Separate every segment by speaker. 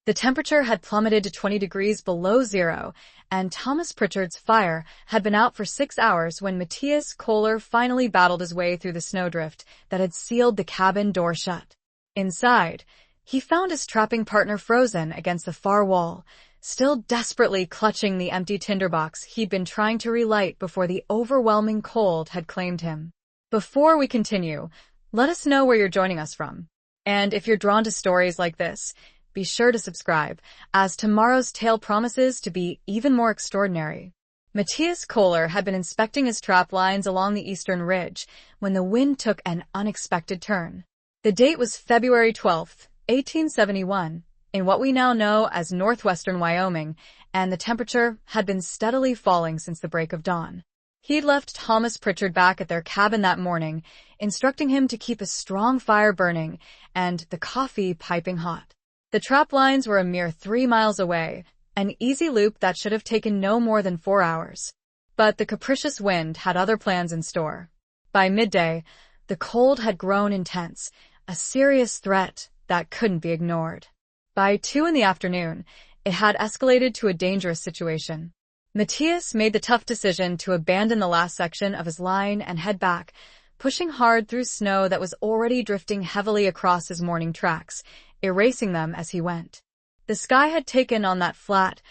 Speaker 1: The temperature had plummeted to 20 degrees below zero, and Thomas Pritchard's fire had been out for 6 hours when Matthias Kohler finally battled his way through the snowdrift that had sealed the cabin door shut. Inside, he found his trapping partner frozen against the far wall, still desperately clutching the empty tinderbox he'd been trying to relight before the overwhelming cold had claimed him. Before we continue, let us know where you're joining us from. And if you're drawn to stories like this, be sure to subscribe, as tomorrow's tale promises to be even more extraordinary. Matthias Kohler had been inspecting his trap lines along the eastern ridge when the wind took an unexpected turn. The date was February 12th, 1871, in what we now know as northwestern Wyoming, and the temperature had been steadily falling since the break of dawn. He'd left Thomas Pritchard back at their cabin that morning, instructing him to keep a strong fire burning and the coffee piping hot. The trap lines were a mere 3 miles away, an easy loop that should have taken no more than 4 hours. But the capricious wind had other plans in store. By midday, the cold had grown intense, a serious threat that couldn't be ignored. By 2 in the afternoon, it had escalated to a dangerous situation. Matthias made the tough decision to abandon the last section of his line and head back, pushing hard through snow that was already drifting heavily across his morning tracks, erasing them as he went. The sky had taken on that flat,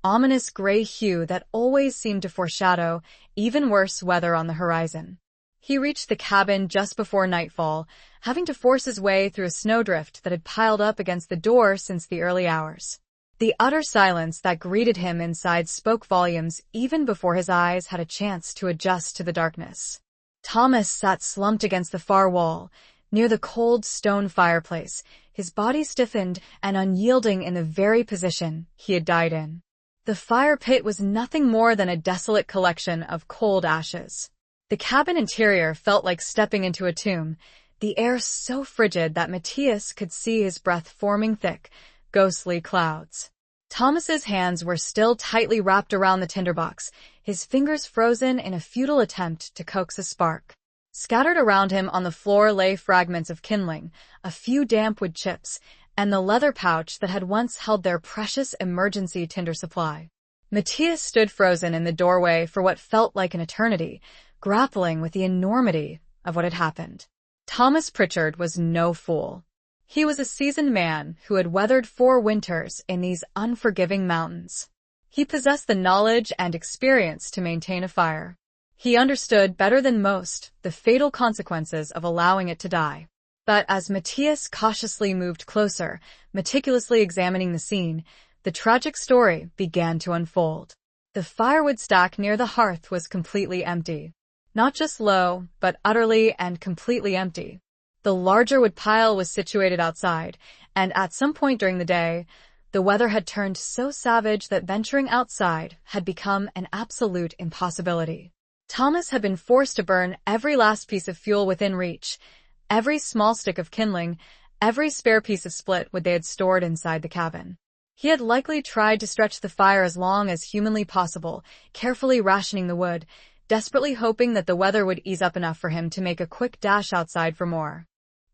Speaker 1: ominous gray hue that always seemed to foreshadow even worse weather on the horizon. He reached the cabin just before nightfall, having to force his way through a snowdrift that had piled up against the door since the early hours. The utter silence that greeted him inside spoke volumes even before his eyes had a chance to adjust to the darkness. Thomas sat slumped against the far wall, near the cold stone fireplace, his body stiffened and unyielding in the very position he had died in. The fire pit was nothing more than a desolate collection of cold ashes. The cabin interior felt like stepping into a tomb, the air so frigid that Matthias could see his breath forming thick, ghostly clouds. Thomas's hands were still tightly wrapped around the tinderbox, his fingers frozen in a futile attempt to coax a spark. Scattered around him on the floor lay fragments of kindling, a few damp wood chips, and the leather pouch that had once held their precious emergency tinder supply. Matthias stood frozen in the doorway for what felt like an eternity, grappling with the enormity of what had happened. Thomas Pritchard was no fool. He was a seasoned man who had weathered 4 winters in these unforgiving mountains. He possessed the knowledge and experience to maintain a fire. He understood better than most the fatal consequences of allowing it to die. But as Matthias cautiously moved closer, meticulously examining the scene, the tragic story began to unfold. The firewood stack near the hearth was completely empty. Not just low, but utterly and completely empty. The larger wood pile was situated outside, and at some point during the day, the weather had turned so savage that venturing outside had become an absolute impossibility. Thomas had been forced to burn every last piece of fuel within reach, every small stick of kindling, every spare piece of split wood they had stored inside the cabin. He had likely tried to stretch the fire as long as humanly possible, carefully rationing the wood, desperately hoping that the weather would ease up enough for him to make a quick dash outside for more.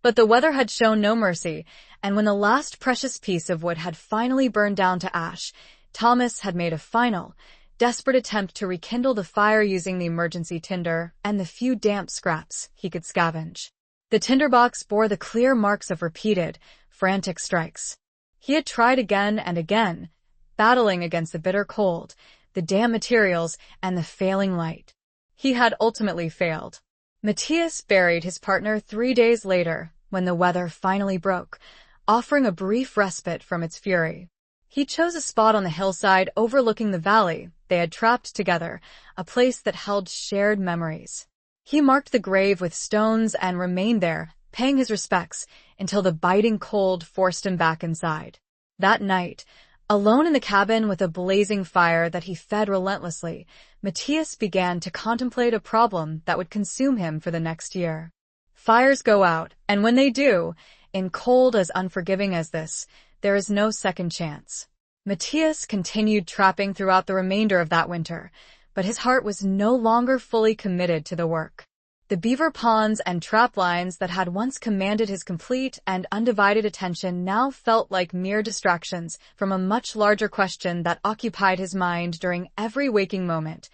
Speaker 1: But the weather had shown no mercy, and when the last precious piece of wood had finally burned down to ash, Thomas had made a final, desperate attempt to rekindle the fire using the emergency tinder and the few damp scraps he could scavenge. The tinderbox bore the clear marks of repeated, frantic strikes. He had tried again and again, battling against the bitter cold, the damp materials, and the failing light. He had ultimately failed. Matthias buried his partner 3 days later when the weather finally broke, offering a brief respite from its fury. He chose a spot on the hillside overlooking the valley they had trapped together, a place that held shared memories. He marked the grave with stones and remained there, paying his respects, until the biting cold forced him back inside. That night, alone in the cabin with a blazing fire that he fed relentlessly, Matthias began to contemplate a problem that would consume him for the next year. Fires go out, and when they do, in cold as unforgiving as this, there is no second chance. Matthias continued trapping throughout the remainder of that winter, but his heart was no longer fully committed to the work. The beaver ponds and trap lines that had once commanded his complete and undivided attention now felt like mere distractions from a much larger question that occupied his mind during every waking moment.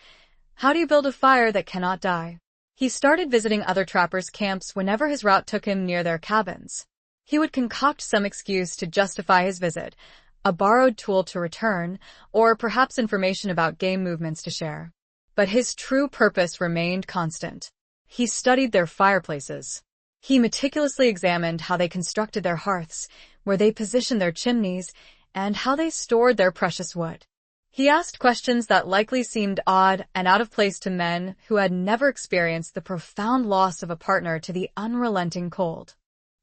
Speaker 1: How do you build a fire that cannot die? He started visiting other trappers' camps whenever his route took him near their cabins. He would concoct some excuse to justify his visit, a borrowed tool to return, or perhaps information about game movements to share. But his true purpose remained constant. He studied their fireplaces. He meticulously examined how they constructed their hearths, where they positioned their chimneys, and how they stored their precious wood. He asked questions that likely seemed odd and out of place to men who had never experienced the profound loss of a partner to the unrelenting cold.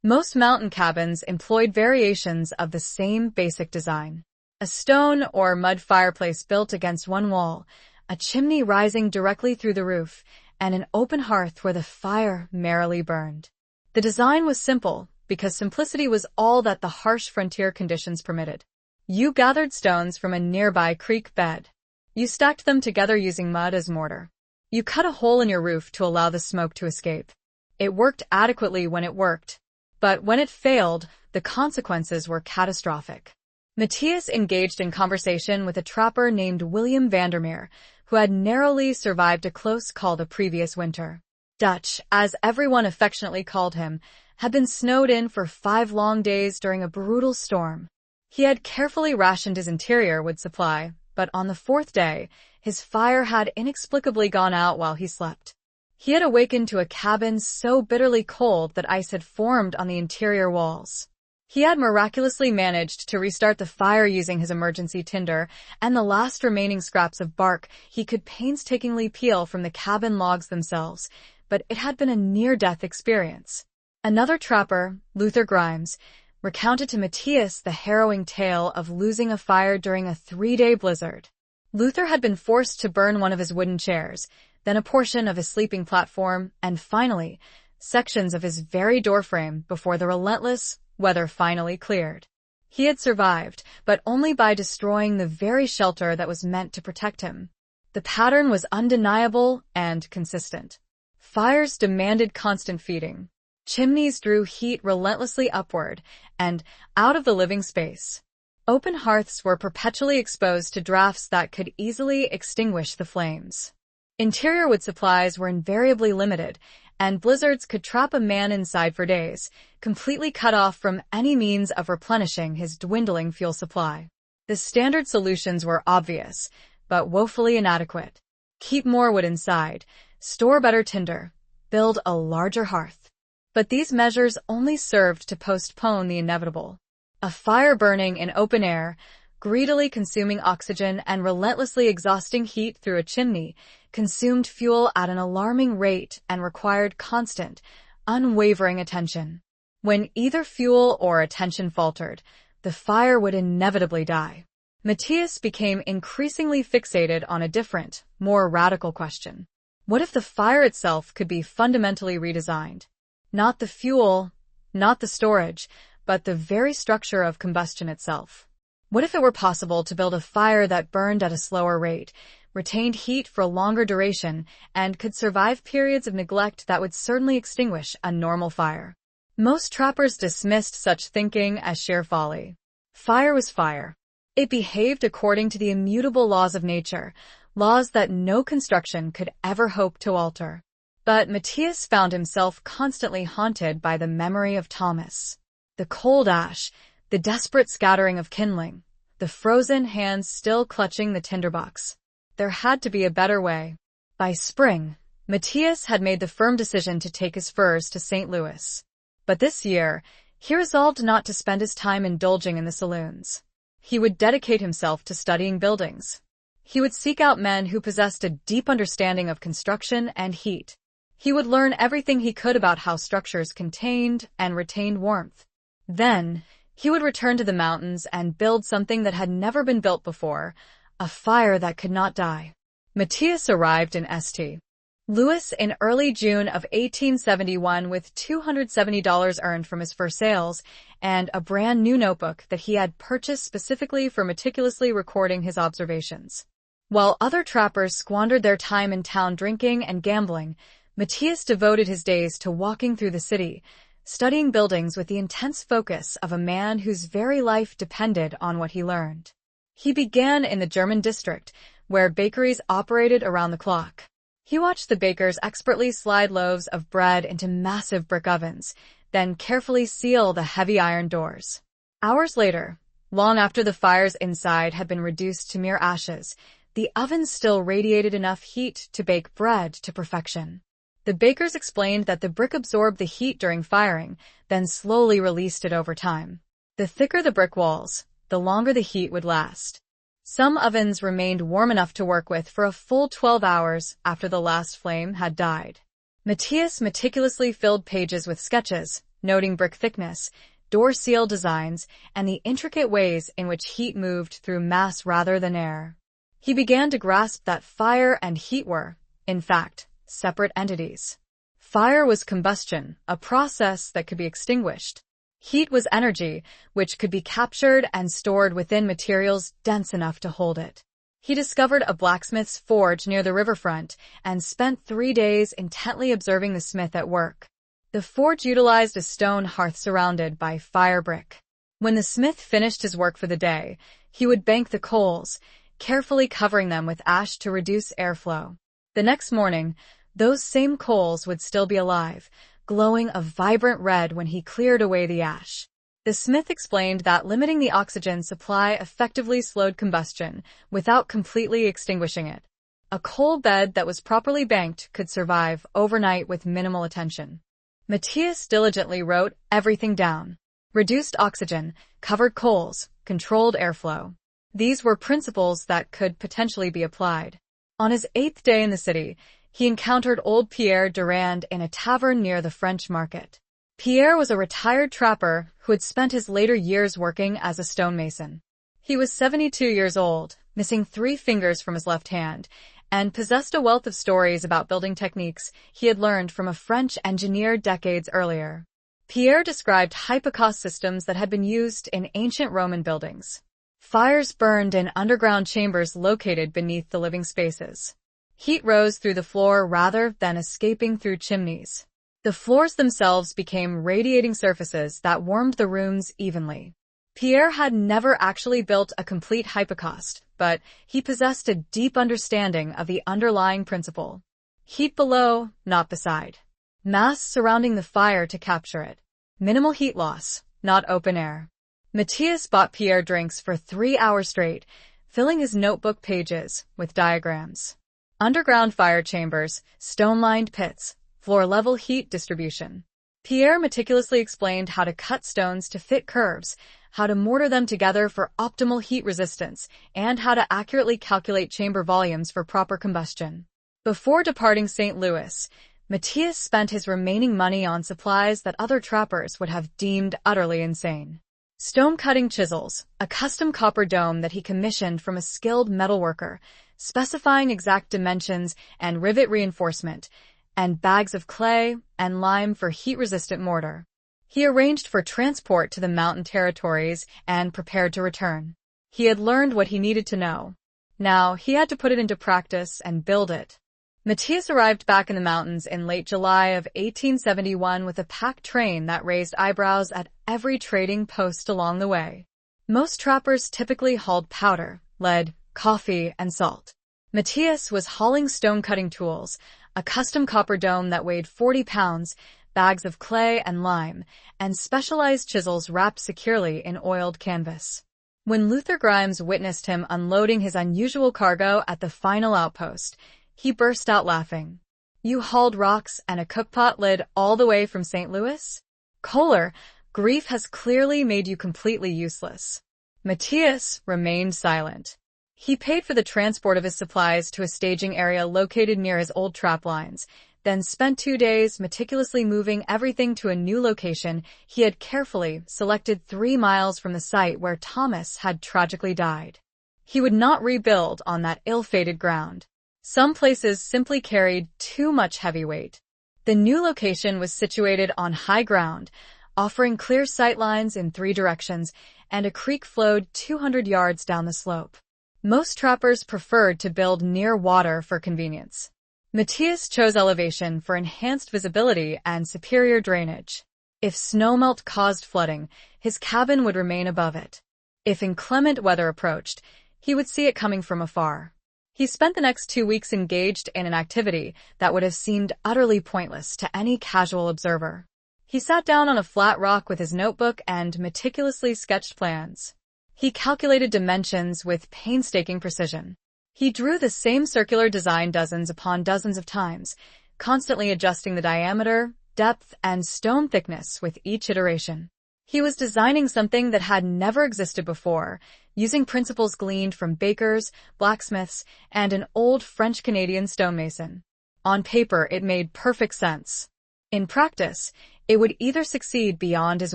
Speaker 1: Most mountain cabins employed variations of the same basic design. A stone or mud fireplace built against one wall, a chimney rising directly through the roof, and an open hearth where the fire merrily burned. The design was simple, because simplicity was all that the harsh frontier conditions permitted. You gathered stones from a nearby creek bed. You stacked them together using mud as mortar. You cut a hole in your roof to allow the smoke to escape. It worked adequately when it worked, but when it failed, the consequences were catastrophic. Matthias engaged in conversation with a trapper named William Vandermeer, who had narrowly survived a close call the previous winter. Dutch, as everyone affectionately called him, had been snowed in for 5 long days during a brutal storm. He had carefully rationed his interior wood supply, but on the 4th day, his fire had inexplicably gone out while he slept. He had awakened to a cabin so bitterly cold that ice had formed on the interior walls. He had miraculously managed to restart the fire using his emergency tinder and the last remaining scraps of bark he could painstakingly peel from the cabin logs themselves, but it had been a near-death experience. Another trapper, Luther Grimes, recounted to Matthias the harrowing tale of losing a fire during a 3-day blizzard. Luther had been forced to burn one of his wooden chairs, then a portion of his sleeping platform, and finally, sections of his very doorframe before the relentless weather finally cleared. He had survived, but only by destroying the very shelter that was meant to protect him. The pattern was undeniable and consistent. Fires demanded constant feeding. Chimneys drew heat relentlessly upward and out of the living space. Open hearths were perpetually exposed to drafts that could easily extinguish the flames. Interior wood supplies were invariably limited, and blizzards could trap a man inside for days, completely cut off from any means of replenishing his dwindling fuel supply. The standard solutions were obvious, but woefully inadequate. Keep more wood inside, store better tinder, build a larger hearth. But these measures only served to postpone the inevitable. A fire burning in open air, greedily consuming oxygen and relentlessly exhausting heat through a chimney, consumed fuel at an alarming rate and required constant, unwavering attention. When either fuel or attention faltered, the fire would inevitably die. Matthias became increasingly fixated on a different, more radical question. What if the fire itself could be fundamentally redesigned? Not the fuel, not the storage, but the very structure of combustion itself. What if it were possible to build a fire that burned at a slower rate, retained heat for a longer duration, and could survive periods of neglect that would certainly extinguish a normal fire? Most trappers dismissed such thinking as sheer folly. Fire was fire. It behaved according to the immutable laws of nature, laws that no construction could ever hope to alter. But Matthias found himself constantly haunted by the memory of Thomas. The cold ash, the desperate scattering of kindling, the frozen hands still clutching the tinderbox. There had to be a better way. By spring, Matthias had made the firm decision to take his furs to St. Louis. But this year, he resolved not to spend his time indulging in the saloons. He would dedicate himself to studying buildings. He would seek out men who possessed a deep understanding of construction and heat. He would learn everything he could about how structures contained and retained warmth. Then, he would return to the mountains and build something that had never been built before, a fire that could not die. Matthias arrived in St. Louis in early June of 1871 with $270 earned from his first sales and a brand new notebook that he had purchased specifically for meticulously recording his observations. While other trappers squandered their time in town drinking and gambling, Matthias devoted his days to walking through the city, studying buildings with the intense focus of a man whose very life depended on what he learned. He began in the German district, where bakeries operated around the clock. He watched the bakers expertly slide loaves of bread into massive brick ovens, then carefully seal the heavy iron doors. Hours later, long after the fires inside had been reduced to mere ashes, the ovens still radiated enough heat to bake bread to perfection. The bakers explained that the brick absorbed the heat during firing, then slowly released it over time. The thicker the brick walls, the longer the heat would last. Some ovens remained warm enough to work with for a full 12 hours after the last flame had died. Matthias meticulously filled pages with sketches, noting brick thickness, door seal designs, and the intricate ways in which heat moved through mass rather than air. He began to grasp that fire and heat were, in fact, separate entities. Fire was combustion, a process that could be extinguished. Heat was energy, which could be captured and stored within materials dense enough to hold it. He discovered a blacksmith's forge near the riverfront and spent 3 days intently observing the smith at work. The forge utilized a stone hearth surrounded by fire brick. When the smith finished his work for the day, he would bank the coals, carefully covering them with ash to reduce airflow. The next morning, those same coals would still be alive, glowing a vibrant red when he cleared away the ash. The smith explained that limiting the oxygen supply effectively slowed combustion without completely extinguishing it. A coal bed that was properly banked could survive overnight with minimal attention. Matthias diligently wrote everything down. Reduced oxygen, covered coals, controlled airflow. These were principles that could potentially be applied. On his 8th day in the city, he encountered old Pierre Durand in a tavern near the French market. Pierre was a retired trapper who had spent his later years working as a stonemason. He was 72 years old, missing 3 fingers from his left hand, and possessed a wealth of stories about building techniques he had learned from a French engineer decades earlier. Pierre described hypocaust systems that had been used in ancient Roman buildings. Fires burned in underground chambers located beneath the living spaces. Heat rose through the floor rather than escaping through chimneys. The floors themselves became radiating surfaces that warmed the rooms evenly. Pierre had never actually built a complete hypocaust, but he possessed a deep understanding of the underlying principle. Heat below, not beside. Mass surrounding the fire to capture it. Minimal heat loss, not open air. Matthias bought Pierre drinks for 3 hours straight, filling his notebook pages with diagrams. Underground fire chambers, stone-lined pits, floor-level heat distribution. Pierre meticulously explained how to cut stones to fit curves, how to mortar them together for optimal heat resistance, and how to accurately calculate chamber volumes for proper combustion. Before departing St. Louis, Matthias spent his remaining money on supplies that other trappers would have deemed utterly insane. Stone-cutting chisels, a custom copper dome that he commissioned from a skilled metalworker, specifying exact dimensions and rivet reinforcement, and bags of clay and lime for heat-resistant mortar. He arranged for transport to the mountain territories and prepared to return. He had learned what he needed to know. Now, he had to put it into practice and build it. Matthias arrived back in the mountains in late July of 1871 with a packed train that raised eyebrows at every trading post along the way. Most trappers typically hauled powder, lead, coffee, and salt. Matthias was hauling stone-cutting tools, a custom copper dome that weighed 40 pounds, bags of clay and lime, and specialized chisels wrapped securely in oiled canvas. When Luther Grimes witnessed him unloading his unusual cargo at the final outpost, he burst out laughing. "You hauled rocks and a cookpot lid all the way from St. Louis? Kohler, grief has clearly made you completely useless." Matthias remained silent. He paid for the transport of his supplies to a staging area located near his old trap lines, then spent 2 days meticulously moving everything to a new location he had carefully selected 3 miles from the site where Thomas had tragically died. He would not rebuild on that ill-fated ground. Some places simply carried too much heavy weight. The new location was situated on high ground, offering clear sight lines in 3 directions, and a creek flowed 200 yards down the slope. Most trappers preferred to build near water for convenience. Matthias chose elevation for enhanced visibility and superior drainage. If snowmelt caused flooding, his cabin would remain above it. If inclement weather approached, he would see it coming from afar. He spent the next 2 weeks engaged in an activity that would have seemed utterly pointless to any casual observer. He sat down on a flat rock with his notebook and meticulously sketched plans. He calculated dimensions with painstaking precision. He drew the same circular design dozens upon dozens of times, constantly adjusting the diameter, depth, and stone thickness with each iteration. He was designing something that had never existed before, using principles gleaned from bakers, blacksmiths, and an old French-Canadian stonemason. On paper, it made perfect sense. In practice, it would either succeed beyond his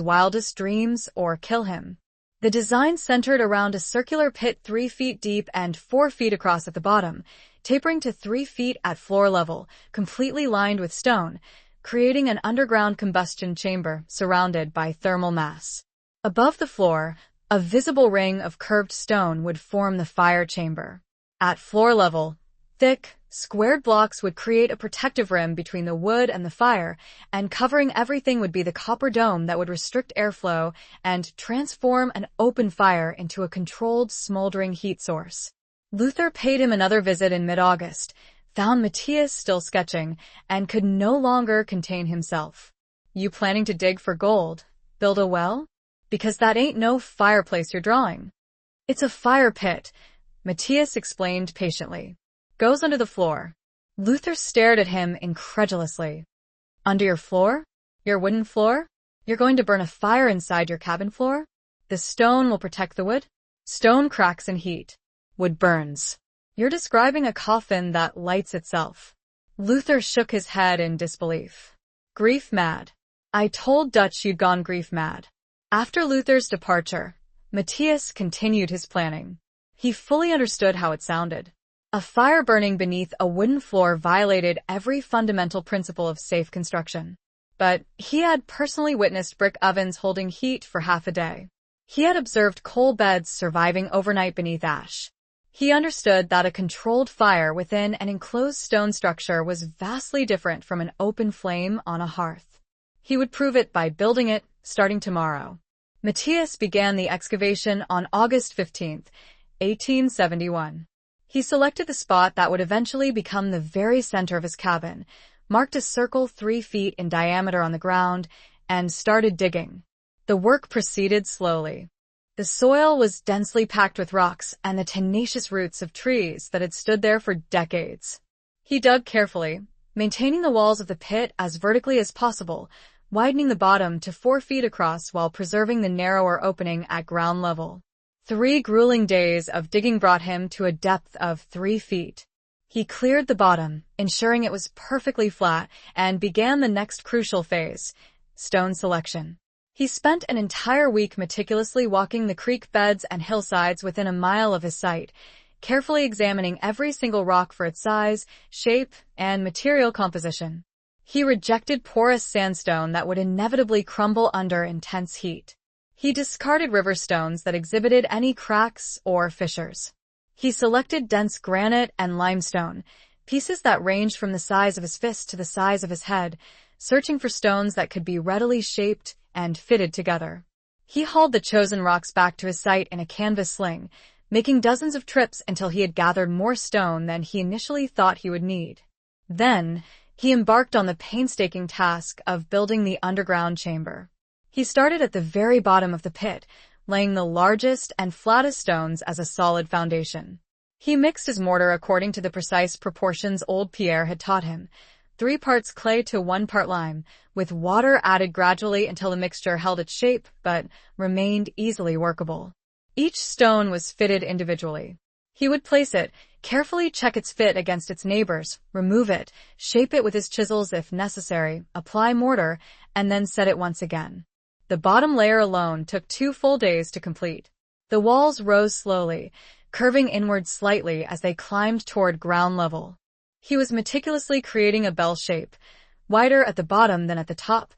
Speaker 1: wildest dreams or kill him. The design centered around a circular pit 3 feet deep and 4 feet across at the bottom, tapering to 3 feet at floor level, completely lined with stone, creating an underground combustion chamber surrounded by thermal mass. Above the floor, a visible ring of curved stone would form the fire chamber. At floor level, thick, squared blocks would create a protective rim between the wood and the fire, and covering everything would be the copper dome that would restrict airflow and transform an open fire into a controlled, smoldering heat source. Luther paid him another visit in mid-August, found Matthias still sketching, and could no longer contain himself. "You planning to dig for gold? Build a well? Because that ain't no fireplace you're drawing." "It's a fire pit," Matthias explained patiently. "Goes under the floor." Luther stared at him incredulously. "Under your floor? Your wooden floor? You're going to burn a fire inside your cabin floor? The stone will protect the wood? Stone cracks in heat. Wood burns. You're describing a coffin that lights itself." Luther shook his head in disbelief. "Grief mad. I told Dutch you'd gone grief mad." After Luther's departure, Matthias continued his planning. He fully understood how it sounded. A fire burning beneath a wooden floor violated every fundamental principle of safe construction. But he had personally witnessed brick ovens holding heat for half a day. He had observed coal beds surviving overnight beneath ash. He understood that a controlled fire within an enclosed stone structure was vastly different from an open flame on a hearth. He would prove it by building it, starting tomorrow. Matthias began the excavation on August 15, 1871. He selected the spot that would eventually become the very center of his cabin, marked a circle 3 feet in diameter on the ground, and started digging. The work proceeded slowly. The soil was densely packed with rocks and the tenacious roots of trees that had stood there for decades. He dug carefully, maintaining the walls of the pit as vertically as possible, widening the bottom to 4 feet across while preserving the narrower opening at ground level. 3 grueling days of digging brought him to a depth of 3 feet. He cleared the bottom, ensuring it was perfectly flat, and began the next crucial phase, stone selection. He spent an entire week meticulously walking the creek beds and hillsides within a mile of his site, carefully examining every single rock for its size, shape, and material composition. He rejected porous sandstone that would inevitably crumble under intense heat. He discarded river stones that exhibited any cracks or fissures. He selected dense granite and limestone, pieces that ranged from the size of his fist to the size of his head, searching for stones that could be readily shaped and fitted together. He hauled the chosen rocks back to his site in a canvas sling, making dozens of trips until he had gathered more stone than he initially thought he would need. Then, he embarked on the painstaking task of building the underground chamber. He started at the very bottom of the pit, laying the largest and flattest stones as a solid foundation. He mixed his mortar according to the precise proportions old Pierre had taught him, 3 parts clay to 1 part lime, with water added gradually until the mixture held its shape but remained easily workable. Each stone was fitted individually. He would place it, carefully check its fit against its neighbors, remove it, shape it with his chisels if necessary, apply mortar, and then set it once again. The bottom layer alone took 2 full days to complete. The walls rose slowly, curving inward slightly as they climbed toward ground level. He was meticulously creating a bell shape, wider at the bottom than at the top,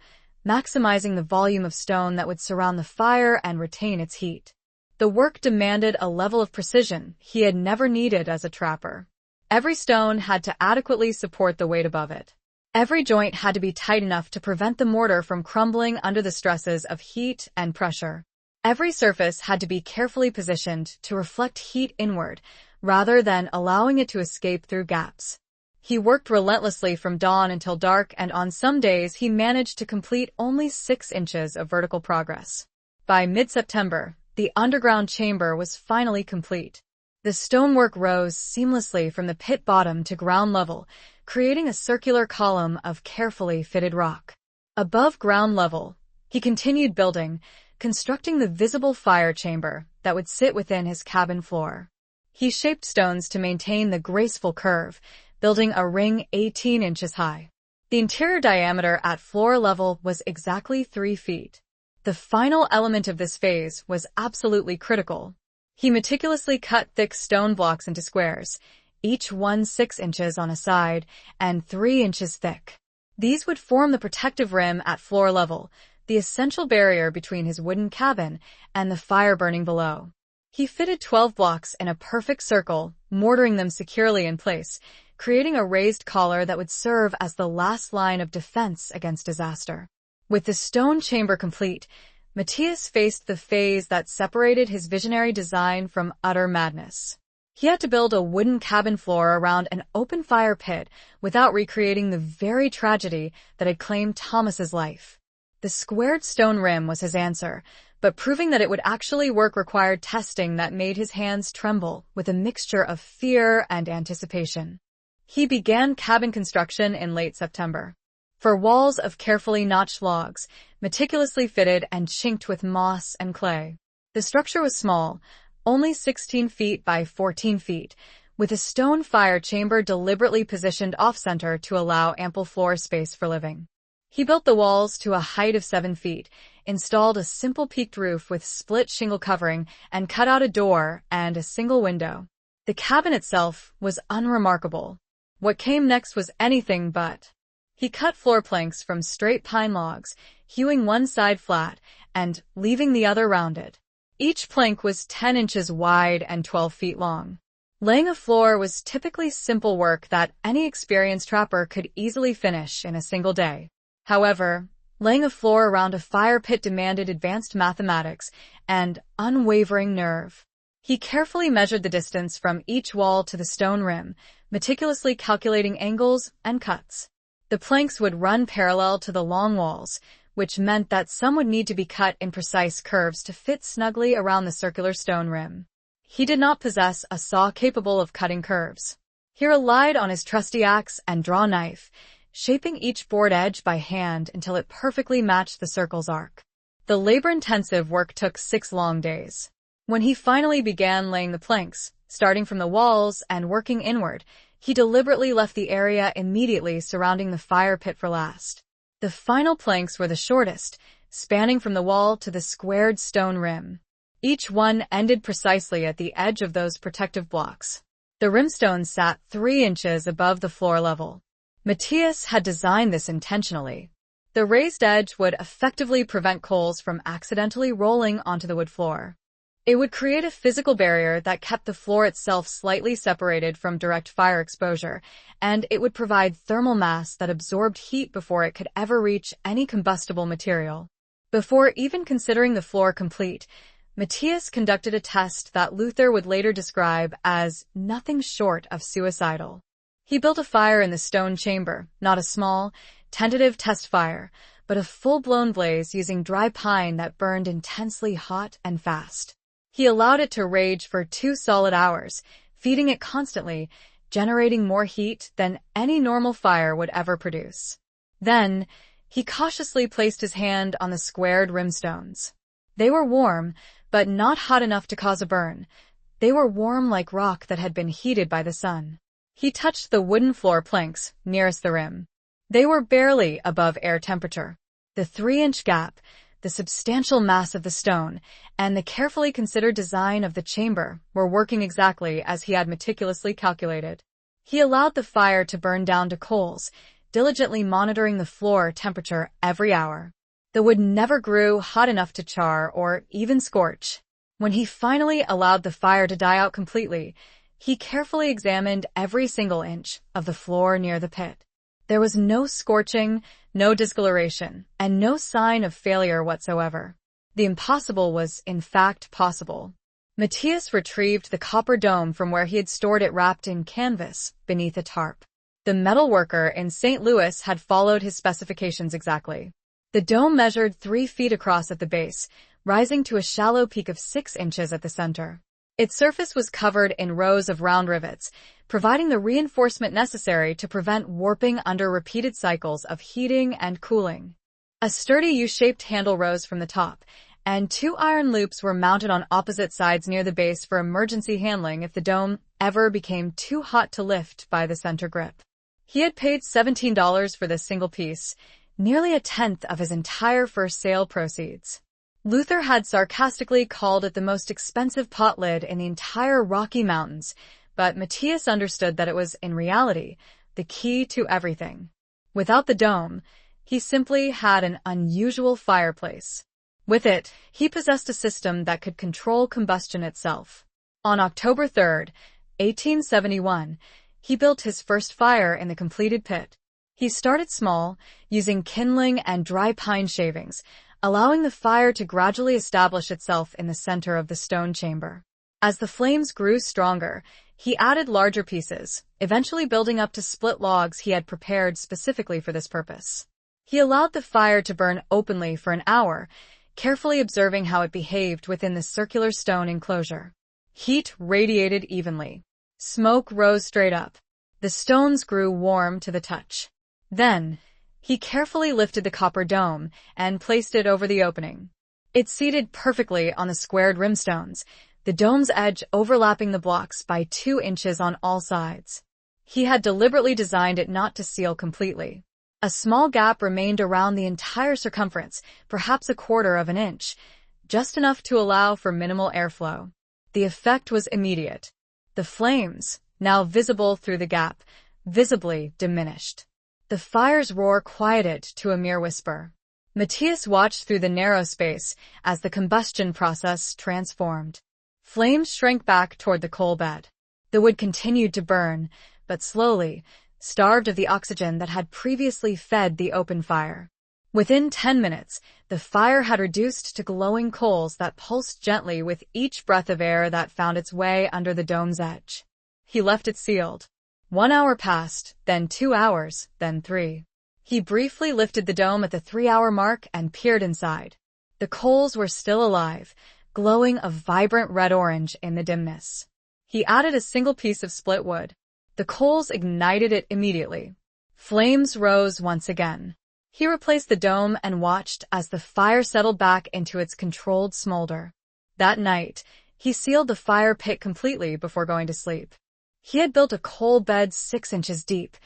Speaker 1: maximizing the volume of stone that would surround the fire and retain its heat. The work demanded a level of precision he had never needed as a trapper. Every stone had to adequately support the weight above it. Every joint had to be tight enough to prevent the mortar from crumbling under the stresses of heat and pressure. Every surface had to be carefully positioned to reflect heat inward, rather than allowing it to escape through gaps. He worked relentlessly from dawn until dark, and on some days he managed to complete only 6 inches of vertical progress. By mid-September, the underground chamber was finally complete. The stonework rose seamlessly from the pit bottom to ground level, creating a circular column of carefully fitted rock. Above ground level, he continued building, constructing the visible fire chamber that would sit within his cabin floor. He shaped stones to maintain the graceful curve, building a ring 18 inches high. The interior diameter at floor level was exactly 3 feet. The final element of this phase was absolutely critical. He meticulously cut thick stone blocks into squares, each one 6 inches on a side and 3 inches thick. These would form the protective rim at floor level, the essential barrier between his wooden cabin and the fire burning below. He fitted 12 blocks in a perfect circle, mortaring them securely in place, creating a raised collar that would serve as the last line of defense against disaster. With the stone chamber complete, Matthias faced the phase that separated his visionary design from utter madness. He had to build a wooden cabin floor around an open fire pit without recreating the very tragedy that had claimed Thomas's life. The squared stone rim was his answer, but proving that it would actually work required testing that made his hands tremble with a mixture of fear and anticipation. He began cabin construction in late September. For walls of carefully notched logs, meticulously fitted and chinked with moss and clay. The structure was small, only 16 feet by 14 feet, with a stone fire chamber deliberately positioned off-center to allow ample floor space for living. He built the walls to a height of 7 feet, installed a simple peaked roof with split shingle covering, and cut out a door and a single window. The cabin itself was unremarkable. What came next was anything but. He cut floor planks from straight pine logs, hewing one side flat and leaving the other rounded. Each plank was 10 inches wide and 12 feet long. Laying a floor was typically simple work that any experienced trapper could easily finish in a single day. However, laying a floor around a fire pit demanded advanced mathematics and unwavering nerve. He carefully measured the distance from each wall to the stone rim, meticulously calculating angles and cuts. The planks would run parallel to the long walls, which meant that some would need to be cut in precise curves to fit snugly around the circular stone rim. He did not possess a saw capable of cutting curves. He relied on his trusty axe and draw knife, shaping each board edge by hand until it perfectly matched the circle's arc. The labor-intensive work took 6 long days. When he finally began laying the planks, starting from the walls and working inward, he deliberately left the area immediately surrounding the fire pit for last. The final planks were the shortest, spanning from the wall to the squared stone rim. Each one ended precisely at the edge of those protective blocks. The rimstone sat 3 inches above the floor level. Matthias had designed this intentionally. The raised edge would effectively prevent coals from accidentally rolling onto the wood floor. It would create a physical barrier that kept the floor itself slightly separated from direct fire exposure, and it would provide thermal mass that absorbed heat before it could ever reach any combustible material. Before even considering the floor complete, Matthias conducted a test that Luther would later describe as nothing short of suicidal. He built a fire in the stone chamber, not a small, tentative test fire, but a full-blown blaze using dry pine that burned intensely hot and fast. He allowed it to rage for 2 solid hours, feeding it constantly, generating more heat than any normal fire would ever produce. Then, he cautiously placed his hand on the squared rimstones. They were warm, but not hot enough to cause a burn. They were warm like rock that had been heated by the sun. He touched the wooden floor planks nearest the rim. They were barely above air temperature. The 3-inch gap, the substantial mass of the stone, and the carefully considered design of the chamber were working exactly as he had meticulously calculated. He allowed the fire to burn down to coals, diligently monitoring the floor temperature every hour. The wood never grew hot enough to char or even scorch. When he finally allowed the fire to die out completely, He carefully examined every single inch of the floor near the pit. There was no scorching, no discoloration, and no sign of failure whatsoever. The impossible was, in fact, possible. Matthias retrieved the copper dome from where he had stored it wrapped in canvas beneath a tarp. The metalworker in St. Louis had followed his specifications exactly. The dome measured 3 feet across at the base, rising to a shallow peak of 6 inches at the center. Its surface was covered in rows of round rivets, providing the reinforcement necessary to prevent warping under repeated cycles of heating and cooling. A sturdy U-shaped handle rose from the top, and 2 iron loops were mounted on opposite sides near the base for emergency handling if the dome ever became too hot to lift by the center grip. He had paid $17 for this single piece, nearly a tenth of his entire first sale proceeds. Luther had sarcastically called it the most expensive pot lid in the entire Rocky Mountains, but Matthias understood that it was, in reality, the key to everything. Without the dome, he simply had an unusual fireplace. With it, he possessed a system that could control combustion itself. On October 3, 1871, he built his first fire in the completed pit. He started small, using kindling and dry pine shavings, allowing the fire to gradually establish itself in the center of the stone chamber. As the flames grew stronger, he added larger pieces, eventually building up to split logs he had prepared specifically for this purpose. He allowed the fire to burn openly for an hour, carefully observing how it behaved within the circular stone enclosure. Heat radiated evenly. Smoke rose straight up. The stones grew warm to the touch. Then, he carefully lifted the copper dome and placed it over the opening. It seated perfectly on the squared rimstones, the dome's edge overlapping the blocks by 2 inches on all sides. He had deliberately designed it not to seal completely. A small gap remained around the entire circumference, perhaps 1/4 of an inch, just enough to allow for minimal airflow. The effect was immediate. The flames, now visible through the gap, visibly diminished. The fire's roar quieted to a mere whisper. Matthias watched through the narrow space as the combustion process transformed. Flames shrank back toward the coal bed. The wood continued to burn, but slowly, starved of the oxygen that had previously fed the open fire. Within 10 minutes, the fire had reduced to glowing coals that pulsed gently with each breath of air that found its way under the dome's edge. He left it sealed. 1 hour passed, then 2 hours, then 3. He briefly lifted the dome at the 3-hour mark and peered inside. The coals were still alive, glowing a vibrant red-orange in the dimness. He added a single piece of split wood. The coals ignited it immediately. Flames rose once again. He replaced the dome and watched as the fire settled back into its controlled smolder. That night, he sealed the fire pit completely before going to sleep. He had built a coal bed 6 inches deep,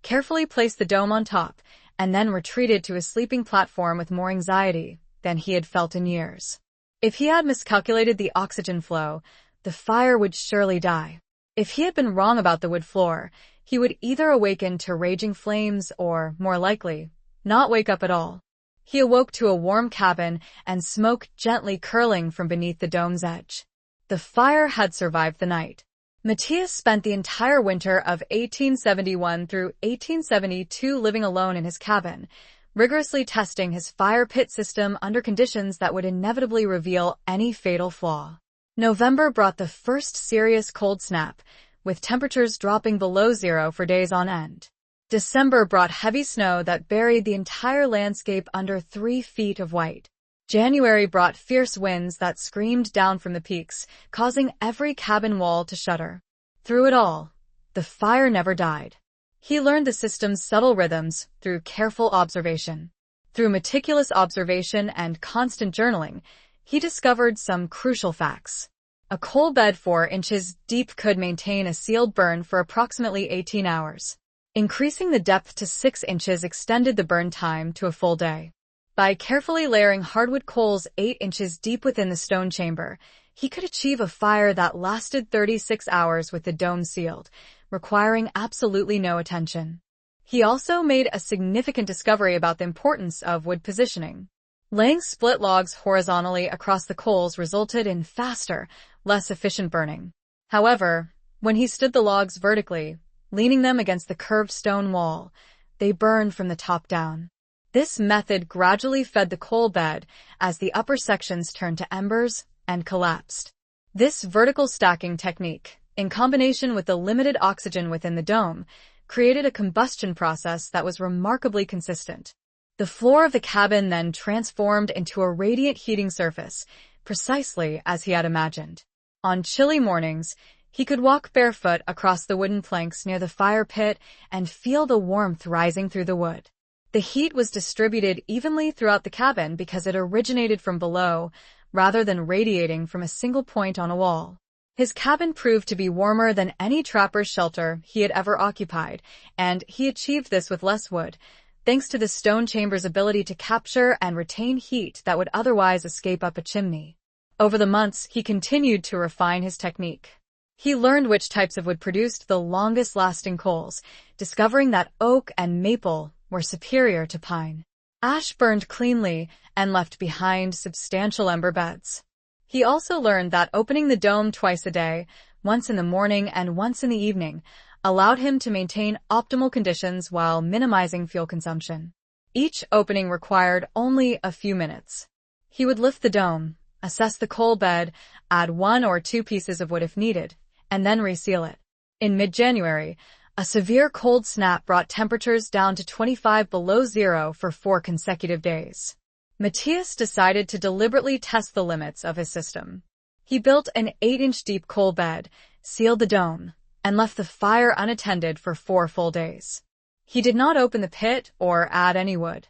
Speaker 1: carefully placed the dome on top, and then retreated to his sleeping platform with more anxiety than he had felt in years. If he had miscalculated the oxygen flow, the fire would surely die. If he had been wrong about the wood floor, he would either awaken to raging flames or, more likely, not wake up at all. He awoke to a warm cabin and smoke gently curling from beneath the dome's edge. The fire had survived the night. Matthias spent the entire winter of 1871 through 1872 living alone in his cabin, rigorously testing his fire pit system under conditions that would inevitably reveal any fatal flaw. November brought the first serious cold snap, with temperatures dropping below zero for days on end. December brought heavy snow that buried the entire landscape under 3 feet of white. January brought fierce winds that screamed down from the peaks, causing every cabin wall to shudder. Through it all, the fire never died. He learned the system's subtle rhythms through careful observation. Through meticulous observation and constant journaling, he discovered some crucial facts. A coal bed 4 inches deep could maintain a sealed burn for approximately 18 hours. Increasing the depth to 6 inches extended the burn time to a full day. By carefully layering hardwood coals 8 inches deep within the stone chamber, he could achieve a fire that lasted 36 hours with the dome sealed, requiring absolutely no attention. He also made a significant discovery about the importance of wood positioning. Laying split logs horizontally across the coals resulted in faster, less efficient burning. However, When he stood the logs vertically, leaning them against the curved stone wall, they burned from the top down. This method gradually fed the coal bed as the upper sections turned to embers and collapsed. This vertical stacking technique, in combination with the limited oxygen within the dome, created a combustion process that was remarkably consistent. The floor of the cabin then transformed into a radiant heating surface, precisely as he had imagined. On chilly mornings, he could walk barefoot across the wooden planks near the fire pit and feel the warmth rising through the wood. The heat was distributed evenly throughout the cabin because it originated from below, rather than radiating from a single point on a wall. His cabin proved to be warmer than any trapper's shelter he had ever occupied, and he achieved this with less wood, thanks to the stone chamber's ability to capture and retain heat that would otherwise escape up a chimney. Over the months, he continued to refine his technique. He learned which types of wood produced the longest-lasting coals, discovering that oak and maple were superior to pine. Ash burned cleanly and left behind substantial ember beds. He also learned that opening the dome twice a day, once in the morning and once in the evening, allowed him to maintain optimal conditions while minimizing fuel consumption. Each opening required only a few minutes. He would lift the dome, assess the coal bed, add 1 or 2 pieces of wood if needed, and then reseal it. In mid-January, a severe cold snap brought temperatures down to 25 below zero for 4 consecutive days. Matthias decided to deliberately test the limits of his system. He built an 8-inch deep coal bed, sealed the dome, and left the fire unattended for 4 full days. He did not open the pit or add any wood.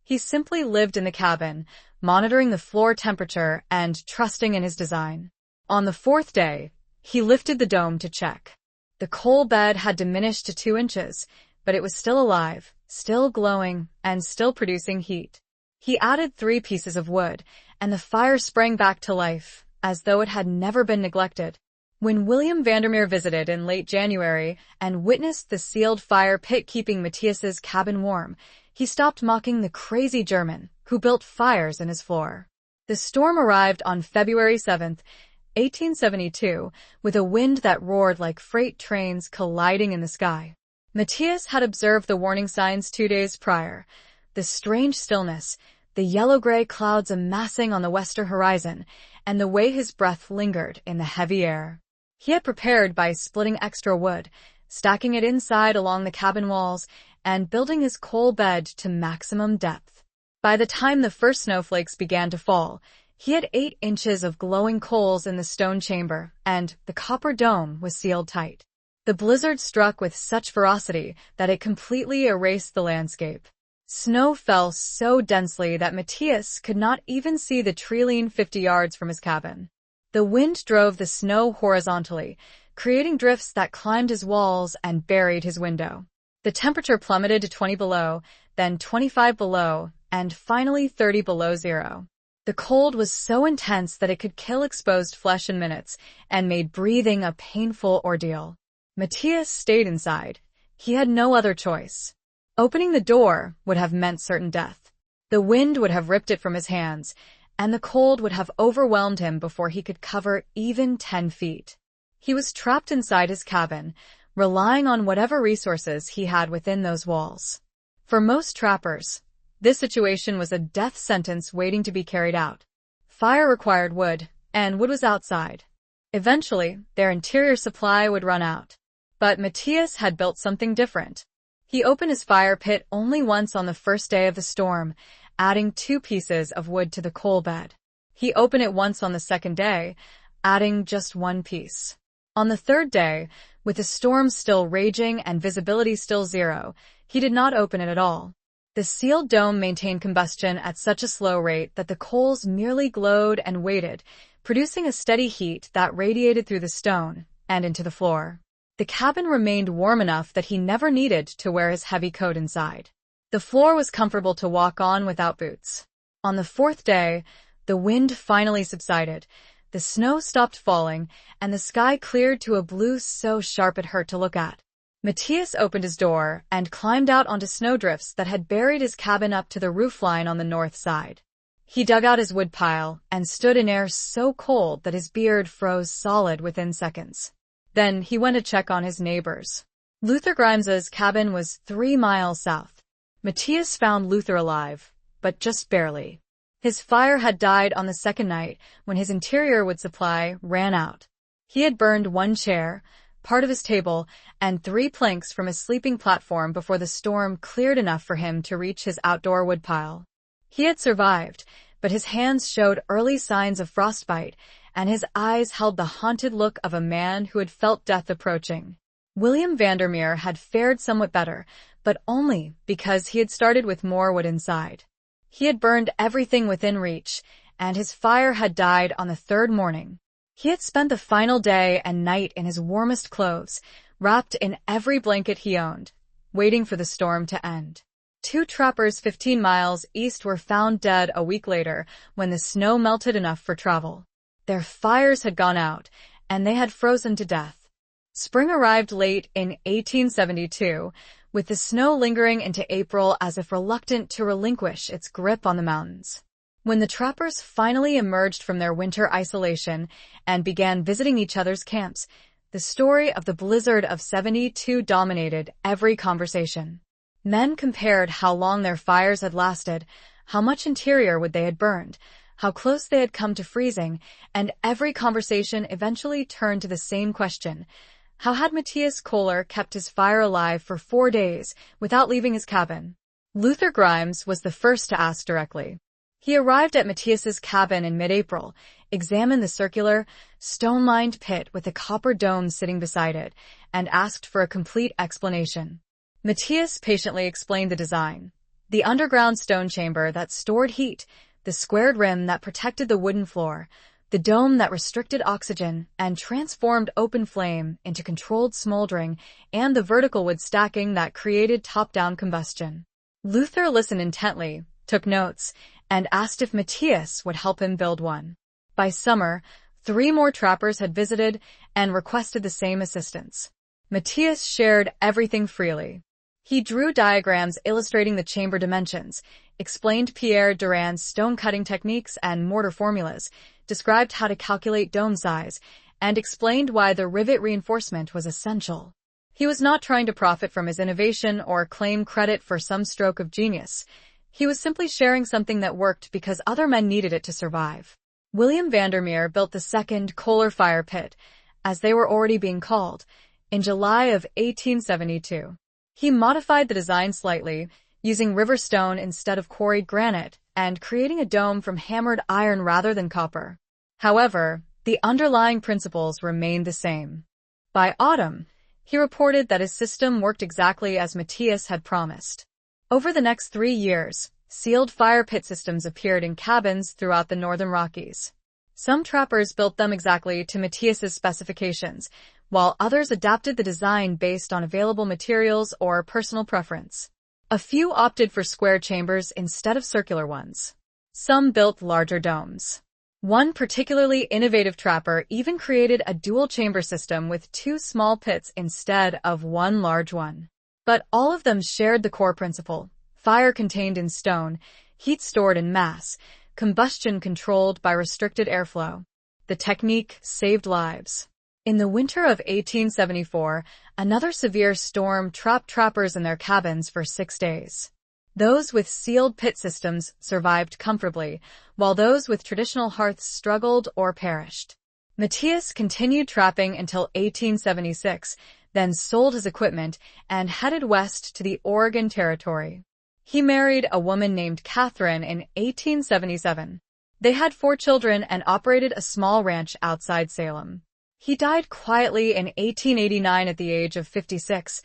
Speaker 1: He simply lived in the cabin, monitoring the floor temperature and trusting in his design. On the 4th day, he lifted the dome to check. The coal bed had diminished to 2 inches, but it was still alive, still glowing, and still producing heat. He added 3 pieces of wood, and the fire sprang back to life, as though it had never been neglected. When William Vandermeer visited in late January and witnessed the sealed fire pit keeping Matthias's cabin warm, he stopped mocking the crazy German who built fires in his floor. The storm arrived on February 7, 1872, with a wind that roared like freight trains colliding in the sky. Matthias had observed the warning signs 2 days prior: the strange stillness, the yellow-gray clouds amassing on the western horizon, and the way his breath lingered in the heavy air. He had prepared by splitting extra wood, stacking it inside along the cabin walls, and building his coal bed to maximum depth. By the time the first snowflakes began to fall, he had 8 inches of glowing coals in the stone chamber, and the copper dome was sealed tight. The blizzard struck with such ferocity that it completely erased the landscape. Snow fell so densely that Matthias could not even see the tree line 50 yards from his cabin. The wind drove the snow horizontally, creating drifts that climbed his walls and buried his window. The temperature plummeted to 20 below, then 25 below, and finally 30 below zero. The cold was so intense that it could kill exposed flesh in minutes and made breathing a painful ordeal. Matthias stayed inside. He had no other choice. Opening the door would have meant certain death. The wind would have ripped it from his hands, and the cold would have overwhelmed him before he could cover even 10 feet. He was trapped inside his cabin, relying on whatever resources he had within those walls. For most trappers, this situation was a death sentence waiting to be carried out. Fire required wood, and wood was outside. Eventually, their interior supply would run out. But Matthias had built something different. He opened his fire pit only once on the first day of the storm, adding 2 pieces of wood to the coal bed. He opened it once on the second day, adding just 1 piece. On the 3rd day, with the storm still raging and visibility still 0, he did not open it at all. The sealed dome maintained combustion at such a slow rate that the coals merely glowed and waited, producing a steady heat that radiated through the stone and into the floor. The cabin remained warm enough that he never needed to wear his heavy coat inside. The floor was comfortable to walk on without boots. On the 4th day, the wind finally subsided, the snow stopped falling, and the sky cleared to a blue so sharp it hurt to look at. Matthias opened his door and climbed out onto snowdrifts that had buried his cabin up to the roofline on the north side. He dug out his wood pile and stood in air so cold that his beard froze solid within seconds. Then he went to check on his neighbors. Luther Grimes's cabin was 3 miles south. Matthias found Luther alive, but just barely. His fire had died on the second night when his interior wood supply ran out. He had burned 1 chair, part of his table, and 3 planks from his sleeping platform before the storm cleared enough for him to reach his outdoor woodpile. He had survived, but his hands showed early signs of frostbite, and his eyes held the haunted look of a man who had felt death approaching. William Vandermeer had fared somewhat better, but only because he had started with more wood inside. He had burned everything within reach, and his fire had died on the 3rd morning. He had spent the final day and night in his warmest clothes, wrapped in every blanket he owned, waiting for the storm to end. 2 trappers 15 miles east were found dead a week later when the snow melted enough for travel. Their fires had gone out, and they had frozen to death. Spring arrived late in 1872, with the snow lingering into April as if reluctant to relinquish its grip on the mountains. When the trappers finally emerged from their winter isolation and began visiting each other's camps, the story of the blizzard of '72 dominated every conversation. Men compared how long their fires had lasted, how much interior wood they had burned, how close they had come to freezing, and every conversation eventually turned to the same question: how had Matthias Kohler kept his fire alive for 4 days without leaving his cabin? Luther Grimes was the first to ask directly. He arrived at Matthias's cabin in mid-April, examined the circular, stone-lined pit with a copper dome sitting beside it, and asked for a complete explanation. Matthias patiently explained the design: the underground stone chamber that stored heat, the squared rim that protected the wooden floor, the dome that restricted oxygen and transformed open flame into controlled smoldering, and the vertical wood stacking that created top-down combustion. Luther listened intently, took notes, and asked if Matthias would help him build one. By summer, 3 more trappers had visited and requested the same assistance. Matthias shared everything freely. He drew diagrams illustrating the chamber dimensions, explained Pierre Durand's stone-cutting techniques and mortar formulas, described how to calculate dome size, and explained why the rivet reinforcement was essential. He was not trying to profit from his innovation or claim credit for some stroke of genius. He was simply sharing something that worked because other men needed it to survive. William Vandermeer built the second Kohler fire pit, as they were already being called, in July of 1872. He modified the design slightly, using river stone instead of quarried granite, and creating a dome from hammered iron rather than copper. However, the underlying principles remained the same. By autumn, he reported that his system worked exactly as Matthias had promised. Over the next 3 years, sealed fire pit systems appeared in cabins throughout the northern Rockies. Some trappers built them exactly to Matthias's specifications, while others adapted the design based on available materials or personal preference. A few opted for square chambers instead of circular ones. Some built larger domes. One particularly innovative trapper even created a dual-chamber system with 2 small pits instead of 1 large one. But all of them shared the core principle: fire contained in stone, heat stored in mass, combustion controlled by restricted airflow. The technique saved lives. In the winter of 1874, another severe storm trapped trappers in their cabins for 6 days. Those with sealed pit systems survived comfortably, while those with traditional hearths struggled or perished. Matthias continued trapping until 1876, then sold his equipment and headed west to the Oregon Territory. He married a woman named Catherine in 1877. They had 4 children and operated a small ranch outside Salem. He died quietly in 1889 at the age of 56,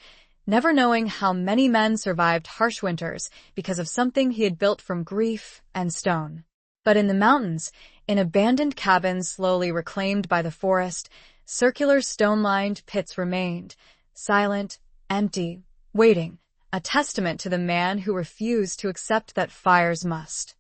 Speaker 1: never knowing how many men survived harsh winters because of something he had built from grief and stone. But in the mountains, in abandoned cabins slowly reclaimed by the forest, circular stone-lined pits remained, silent, empty, waiting, a testament to the man who refused to accept that fires must